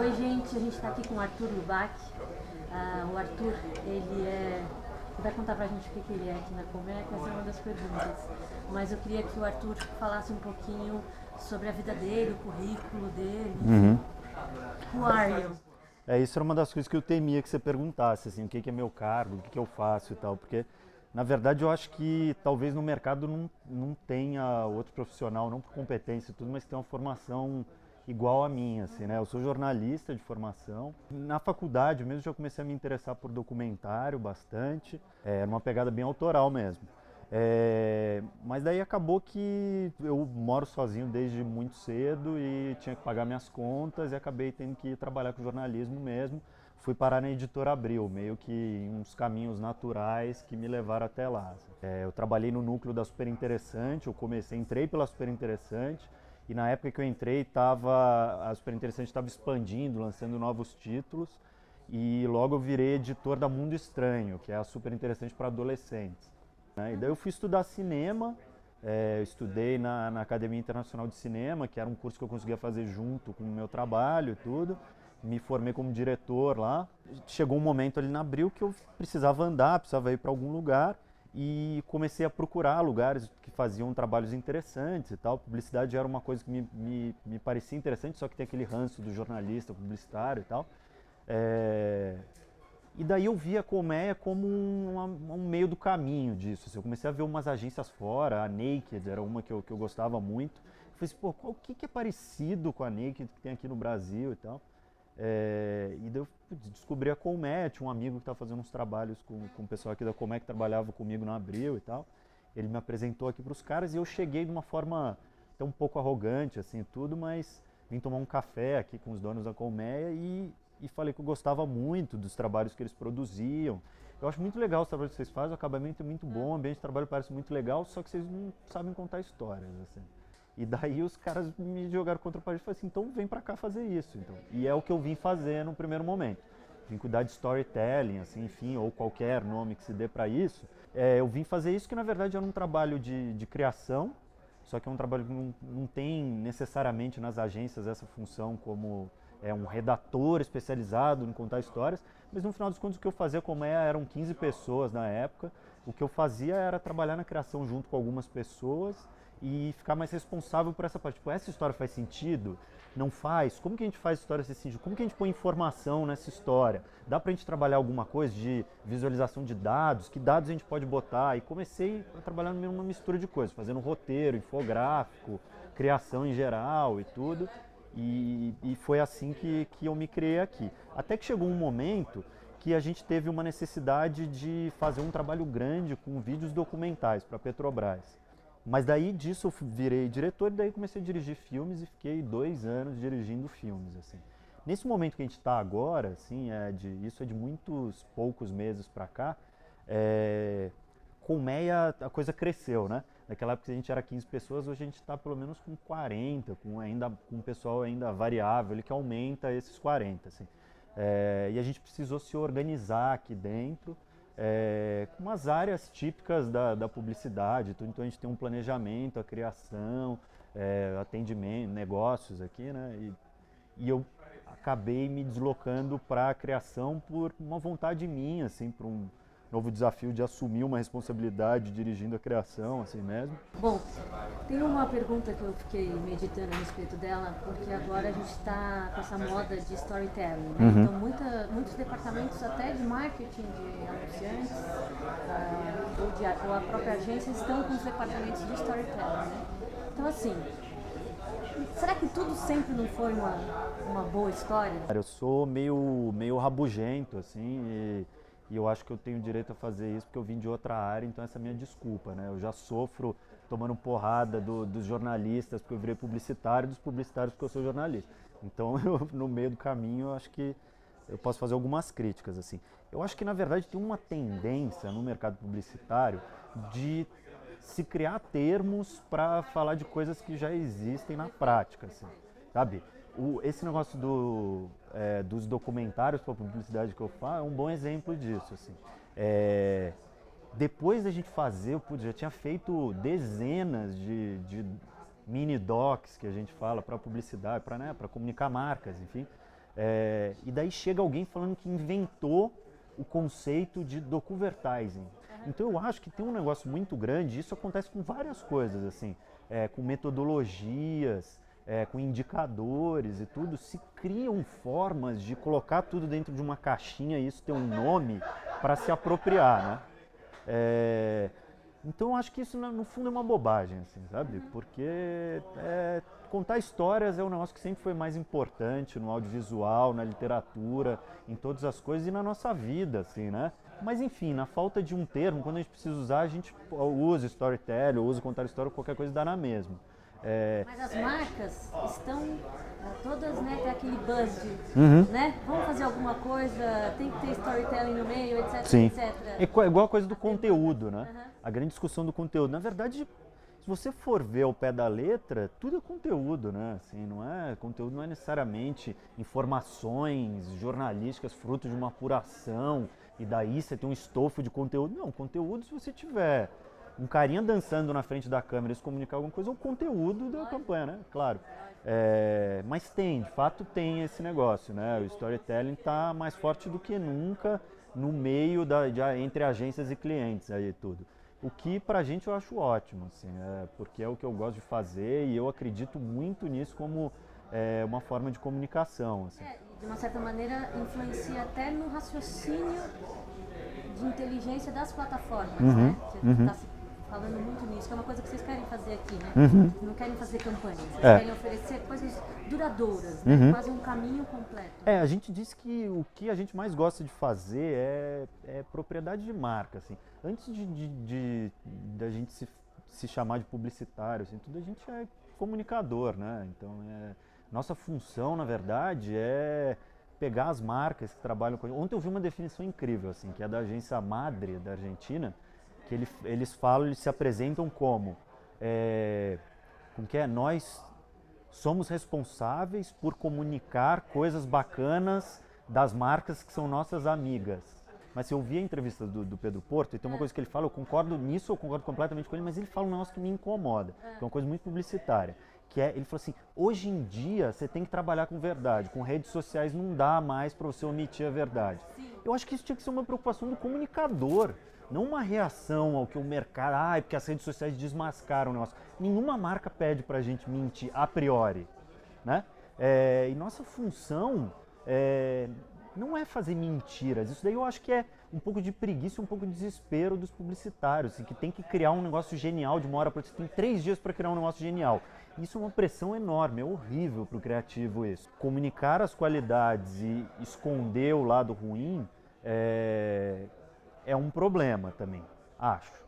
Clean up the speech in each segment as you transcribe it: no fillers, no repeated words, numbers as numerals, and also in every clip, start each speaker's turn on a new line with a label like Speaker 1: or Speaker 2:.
Speaker 1: Oi, gente, a gente está aqui com o Arthur Lubac. O Arthur, ele vai contar pra gente o que ele é aqui na Colmeia, que essa é uma das perguntas. Mas eu queria que o Arthur falasse um pouquinho sobre a vida dele, o currículo dele,
Speaker 2: Uhum.
Speaker 1: enfim. Who are you?
Speaker 2: Isso era uma das coisas que eu temia que você perguntasse, assim, o que é meu cargo, o que eu faço e tal, porque na verdade eu acho que talvez no mercado não tenha outro profissional, não por competência e tudo, mas que tem uma formação igual a minha, assim, né? Eu sou jornalista de formação. Na faculdade mesmo já comecei a me interessar por documentário bastante, era uma pegada bem autoral mesmo. Mas daí acabou que eu moro sozinho desde muito cedo e tinha que pagar minhas contas e acabei tendo que trabalhar com jornalismo mesmo. Fui parar na Editora Abril, meio que em uns caminhos naturais que me levaram até lá. Eu trabalhei no núcleo da Super Interessante, entrei pela Super Interessante e na época que eu entrei a Super Interessante estava expandindo, lançando novos títulos e logo eu virei editor da Mundo Estranho, que é a Super Interessante para adolescentes, né? E daí eu fui estudar cinema, eu estudei na Academia Internacional de Cinema, que era um curso que eu conseguia fazer junto com o meu trabalho e tudo. Me formei como diretor lá. Chegou um momento ali na Abril que eu precisava andar, precisava ir para algum lugar e comecei a procurar lugares que faziam trabalhos interessantes e tal. Publicidade era uma coisa que me parecia interessante, só que tem aquele ranço do jornalista publicitário e tal. É, e daí eu vi a colmeia como um meio do caminho disso. Assim, eu comecei a ver umas agências fora, a Naked era uma que eu gostava muito. Eu falei assim, pô, o que é parecido com a Naked que tem aqui no Brasil e tal? E daí eu descobri a colmeia, tinha um amigo que estava fazendo uns trabalhos com o pessoal aqui da colmeia que trabalhava comigo no Abril e tal. Ele me apresentou aqui para os caras e eu cheguei de uma forma até um pouco arrogante, assim, tudo, mas vim tomar um café aqui com os donos da colmeia e falei que eu gostava muito dos trabalhos que eles produziam. Eu acho muito legal os trabalhos que vocês fazem, o acabamento é muito bom, o ambiente de trabalho parece muito legal, só que vocês não sabem contar histórias, assim. E daí os caras me jogaram contra a parede e falaram assim, então vem pra cá fazer isso. Então. E é o que eu vim fazer no primeiro momento. Vim cuidar de storytelling, assim, enfim, ou qualquer nome que se dê para isso. Eu vim fazer isso que na verdade era um trabalho de criação, só que é um trabalho que não tem necessariamente nas agências essa função como um redator especializado em contar histórias, mas no final dos contos o que eu fazia como eram 15 pessoas na época, o que eu fazia era trabalhar na criação junto com algumas pessoas e ficar mais responsável por essa parte. Tipo, essa história faz sentido? Não faz? Como que a gente faz história nesse sentido? Como que a gente põe informação nessa história? Dá pra gente trabalhar alguma coisa de visualização de dados? Que dados a gente pode botar? E comecei a trabalhar numa mistura de coisas, fazendo roteiro, infográfico, criação em geral e tudo. E foi assim que eu me criei aqui. Até que chegou um momento que a gente teve uma necessidade de fazer um trabalho grande com vídeos documentais para a Petrobras. Mas daí disso eu virei diretor e daí comecei a dirigir filmes e fiquei 2 anos dirigindo filmes, assim. Nesse momento que a gente está agora, assim, isso é de muitos poucos meses para cá, colmeia a coisa cresceu, né? Naquela época a gente era 15 pessoas, hoje a gente está pelo menos com 40, com um pessoal ainda variável, ele que aumenta esses 40, assim. E a gente precisou se organizar aqui dentro, com umas áreas típicas da publicidade, então a gente tem um planejamento, a criação, atendimento, negócios aqui, né? E eu acabei me deslocando para a criação por uma vontade minha, assim, para um novo desafio de assumir uma responsabilidade dirigindo a criação, assim mesmo.
Speaker 1: Bom, tem uma pergunta que eu fiquei meditando a respeito dela, porque agora a gente está com essa moda de storytelling, né? Então muitos departamentos até de marketing de anunciantes ou a própria agência estão com os departamentos de storytelling, né? Então assim, será que tudo sempre não foi uma boa história?
Speaker 2: Eu sou meio rabugento, assim, e eu acho que eu tenho direito a fazer isso porque eu vim de outra área, então essa é a minha desculpa, né? Eu já sofro tomando porrada dos jornalistas porque eu virei publicitário e dos publicitários porque eu sou jornalista. Então, no meio do caminho, eu acho que eu posso fazer algumas críticas, assim. Eu acho que, na verdade, tem uma tendência no mercado publicitário de se criar termos para falar de coisas que já existem na prática, assim, sabe? Esse negócio dos documentários para publicidade que eu falo é um bom exemplo disso, assim. Depois da gente fazer, já tinha feito dezenas de mini docs que a gente fala para publicidade, para, né, para comunicar marcas, enfim. E daí chega alguém falando que inventou o conceito de docuvertising. Então eu acho que tem um negócio muito grande, isso acontece com várias coisas, assim, com metodologias, com indicadores e tudo, se criam formas de colocar tudo dentro de uma caixinha e isso ter um nome para se apropriar, né? Então eu acho que isso no fundo é uma bobagem, assim, sabe? Porque contar histórias é um negócio que sempre foi mais importante no audiovisual, na literatura, em todas as coisas e na nossa vida, assim, né? Mas enfim, na falta de um termo, quando a gente precisa usar, a gente usa storytelling, usa contar história, qualquer coisa dá na mesma.
Speaker 1: Mas as marcas estão todas, né, tem aquele buzz de, né, vamos fazer alguma coisa, tem que ter storytelling no meio, etc,
Speaker 2: Sim.
Speaker 1: etc.
Speaker 2: É igual a coisa do conteúdo, né? A grande discussão do conteúdo. Na verdade, se você for ver ao pé da letra, tudo é conteúdo, né? Assim, conteúdo não é necessariamente informações jornalísticas fruto de uma apuração e daí você tem um estofo de conteúdo. Não, conteúdo, se você tiver um carinha dançando na frente da câmera e se comunicar alguma coisa, é o conteúdo da campanha, né? Claro. Mas de fato tem esse negócio, né? O storytelling está mais forte do que nunca no meio entre agências e clientes aí tudo. O que pra gente eu acho ótimo, assim, porque é o que eu gosto de fazer e eu acredito muito nisso como uma forma de comunicação. Assim.
Speaker 1: De uma certa maneira influencia até no raciocínio de inteligência das plataformas, né? Você está falando muito nisso, que é uma coisa que vocês querem fazer aqui, né? Não querem fazer campanhas, vocês querem oferecer coisas duradouras, né? Quase um caminho completo.
Speaker 2: A gente diz que o que a gente mais gosta de fazer é propriedade de marca, assim. Antes da gente se chamar de publicitário, assim, tudo, a gente é comunicador, né? Então, nossa função, na verdade, é pegar as marcas que trabalham com... Ontem eu vi uma definição incrível, assim, que é da agência Madre, da Argentina, que eles se apresentam como nós somos responsáveis por comunicar coisas bacanas das marcas que são nossas amigas. Mas se eu vi a entrevista do Pedro Porto, e tem uma coisa que ele fala, eu concordo nisso, eu concordo completamente com ele, mas ele fala um negócio que me incomoda, que é uma coisa muito publicitária, ele falou assim, hoje em dia você tem que trabalhar com verdade, com redes sociais não dá mais para você omitir a verdade. Eu acho que isso tinha que ser uma preocupação do comunicador, não uma reação ao que o mercado, porque as redes sociais desmascaram o negócio. Nenhuma marca pede pra gente mentir a priori, né? E nossa função não é fazer mentiras. Isso daí eu acho que é um pouco de preguiça, um pouco de desespero dos publicitários, assim, que tem que criar um negócio genial de uma hora para outra. Você tem 3 dias para criar um negócio genial. Isso é uma pressão enorme, é horrível para o criativo isso. Comunicar as qualidades e esconder o lado ruim é um problema também, acho.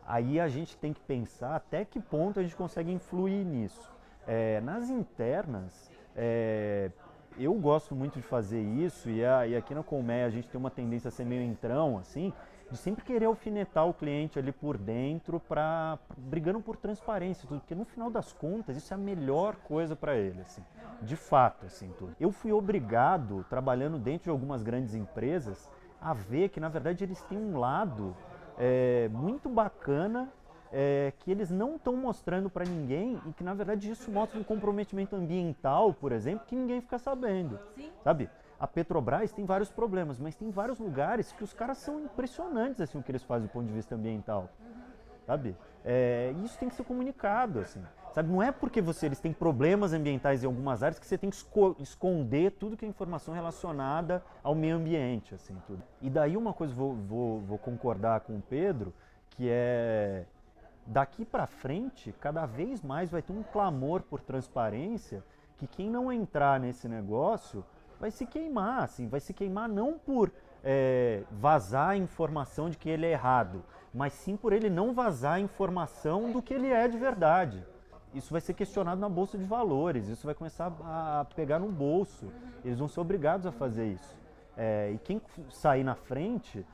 Speaker 2: Aí a gente tem que pensar até que ponto a gente consegue influir nisso. Nas internas, eu gosto muito de fazer isso e aqui na Colmeia a gente tem uma tendência a ser meio entrão, assim, de sempre querer alfinetar o cliente ali por dentro, brigando por transparência, tudo, porque no final das contas isso é a melhor coisa para ele, assim, de fato, assim, tudo. Eu fui obrigado, trabalhando dentro de algumas grandes empresas, a ver que na verdade eles têm um lado muito bacana que eles não estão mostrando para ninguém e que na verdade isso mostra um comprometimento ambiental, por exemplo, que ninguém fica sabendo. Sim. Sabe? A Petrobras tem vários problemas, mas tem vários lugares que os caras são impressionantes assim, o que eles fazem do ponto de vista ambiental. Sabe? Isso tem que ser comunicado, assim. Sabe? Não é porque eles têm problemas ambientais em algumas áreas que você tem que esconder tudo que é informação relacionada ao meio ambiente, assim, tudo. E daí uma coisa, vou concordar com o Pedro, que daqui para frente, cada vez mais vai ter um clamor por transparência, que quem não entrar nesse negócio vai se queimar, assim, vai se queimar não por vazar a informação de que ele é errado, mas sim por ele não vazar a informação do que ele é de verdade. Isso vai ser questionado na Bolsa de Valores, isso vai começar a pegar no bolso, eles vão ser obrigados a fazer isso. E quem sair na frente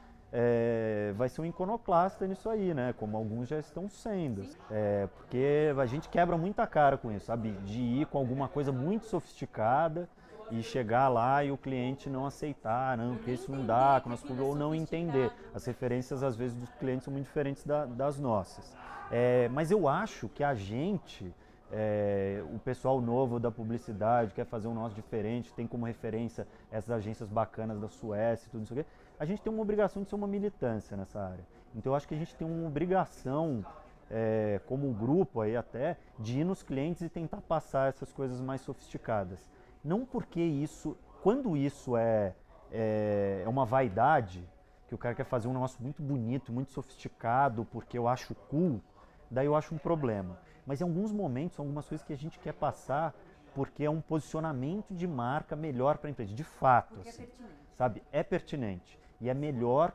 Speaker 2: vai ser um iconoclasta nisso aí, né? Como alguns já estão sendo. Porque a gente quebra muita cara com isso, sabe? De ir com alguma coisa muito sofisticada e chegar lá e o cliente não aceitar, não, porque isso não dá, ou não entender. As referências, às vezes, dos clientes são muito diferentes das nossas. Mas eu acho que a gente o pessoal novo da publicidade quer fazer um negócio diferente, tem como referência essas agências bacanas da Suécia e tudo isso aqui. A gente tem uma obrigação de ser uma militância nessa área. Então eu acho que a gente tem uma obrigação, como grupo aí até, de ir nos clientes e tentar passar essas coisas mais sofisticadas. Não porque isso, quando isso é uma vaidade, que o cara quer fazer um negócio muito bonito, muito sofisticado, porque eu acho cool, daí eu acho um problema. Mas em alguns momentos, são algumas coisas que a gente quer passar porque é um posicionamento de marca melhor para a empresa, de fato.
Speaker 1: Porque
Speaker 2: assim,
Speaker 1: é pertinente.
Speaker 2: sabe? É pertinente. E é melhor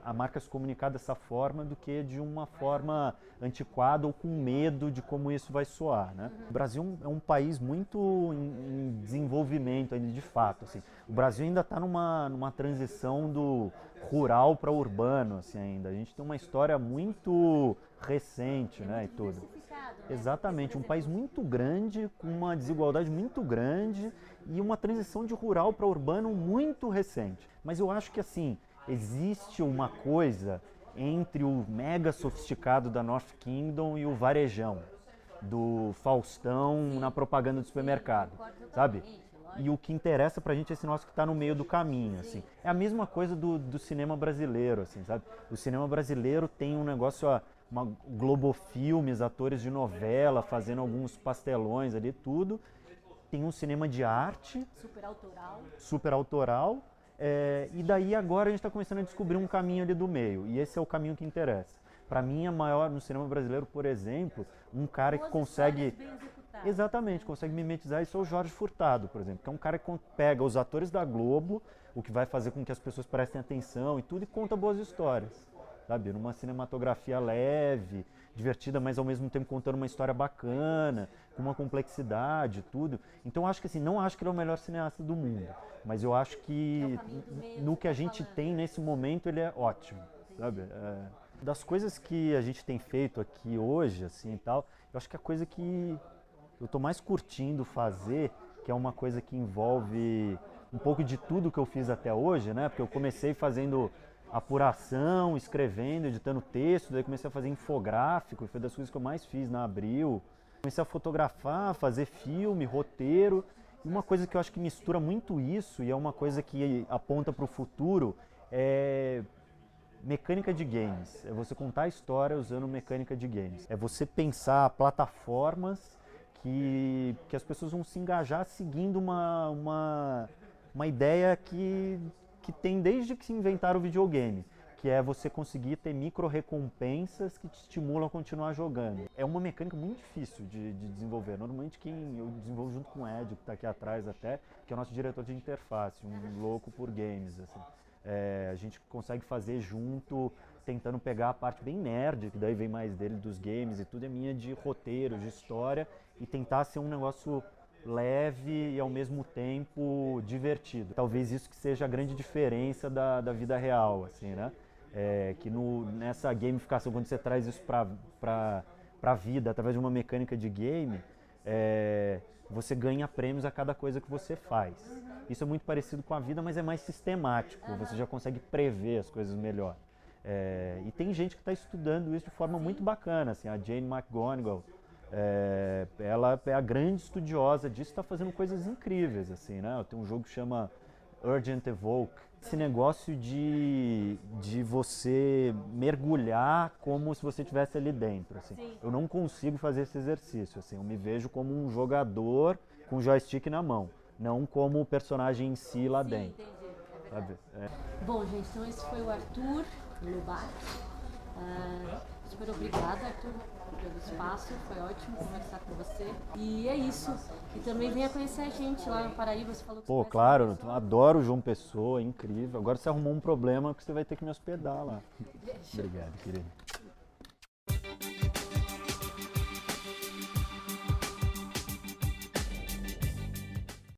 Speaker 2: a marca se comunicar dessa forma do que de uma forma antiquada ou com medo de como isso vai soar, né? O Brasil é um país muito em desenvolvimento ainda, de fato. Assim. O Brasil ainda está numa transição do rural para urbano, assim, ainda. A gente tem uma história muito recente, né, e tudo.
Speaker 1: Diversificado, né?
Speaker 2: Exatamente,
Speaker 1: Porque,
Speaker 2: um
Speaker 1: por
Speaker 2: país
Speaker 1: exemplo,
Speaker 2: muito grande, com uma desigualdade muito grande e uma transição de rural para urbano muito recente. Mas eu acho que assim, existe uma coisa entre o mega sofisticado da North Kingdom e o varejão, do Faustão na propaganda do supermercado, sabe? E o que interessa pra gente é esse nosso que está no meio do caminho, assim. É a mesma coisa do cinema brasileiro, assim, sabe? O cinema brasileiro tem um negócio, uma Globo Filmes, atores de novela, fazendo alguns pastelões ali, tudo. Tem um cinema de arte, super autoral, e daí agora a gente está começando a descobrir um caminho ali do meio, e esse é o caminho que interessa. Para mim, é maior no cinema brasileiro, por exemplo, um cara que consegue... Exatamente, consegue mimetizar isso é o Jorge Furtado, por exemplo, que é um cara que pega os atores da Globo, o que vai fazer com que as pessoas prestem atenção e tudo, e conta boas histórias, sabe? Numa cinematografia leve, divertida, mas ao mesmo tempo contando uma história bacana, com uma complexidade, tudo. Então eu acho que assim, não acho que ele é o melhor cineasta do mundo, mas eu acho que no que a gente tem nesse momento ele é ótimo, sabe? Das coisas que a gente tem feito aqui hoje, assim e tal, eu acho que a coisa que eu estou mais curtindo fazer, que é uma coisa que envolve um pouco de tudo que eu fiz até hoje, né? Porque eu comecei fazendo apuração, escrevendo, editando texto, daí comecei a fazer infográfico, foi das coisas que eu mais fiz na Abril. Comecei a fotografar, fazer filme, roteiro, e uma coisa que eu acho que mistura muito isso, e é uma coisa que aponta para o futuro, é mecânica de games. É você contar a história usando mecânica de games. É você pensar plataformas que as pessoas vão se engajar seguindo uma ideia que tem desde que se inventaram o videogame, que é você conseguir ter micro-recompensas que te estimulam a continuar jogando. É uma mecânica muito difícil de desenvolver. Normalmente quem eu desenvolvo junto com o Ed, que está aqui atrás até, que é o nosso diretor de interface, um louco por games, assim. A gente consegue fazer junto, tentando pegar a parte bem nerd, que daí vem mais dele dos games e tudo, é minha de roteiro, de história, e tentar ser um negócio leve e ao mesmo tempo divertido. Talvez isso que seja a grande diferença da vida real, assim, né? Que nessa gamificação, quando você traz isso para a vida, através de uma mecânica de game, você ganha prêmios a cada coisa que você faz. Isso é muito parecido com a vida, mas é mais sistemático, você já consegue prever as coisas melhor. E tem gente que está estudando isso de forma muito bacana, assim, a Jane McGonigal, ela é a grande estudiosa disso, está fazendo coisas incríveis, assim, né? Tem um jogo que chama Urgent Evoke, esse negócio de você mergulhar como se você estivesse ali dentro, assim. Eu não consigo fazer esse exercício, assim, eu me vejo como um jogador com o joystick na mão, não como o personagem em si lá dentro.
Speaker 1: Entendi, é verdade. Bom, gente, então esse foi o Arthur Lubac. Super obrigada, Arthur, pelo espaço, foi ótimo conversar com você. E é isso. E também venha conhecer a gente lá no Paraíba, você falou que
Speaker 2: Pô, claro, eu adoro o João Pessoa, é incrível. Agora você arrumou um problema que você vai ter que me hospedar lá. Obrigado, querido.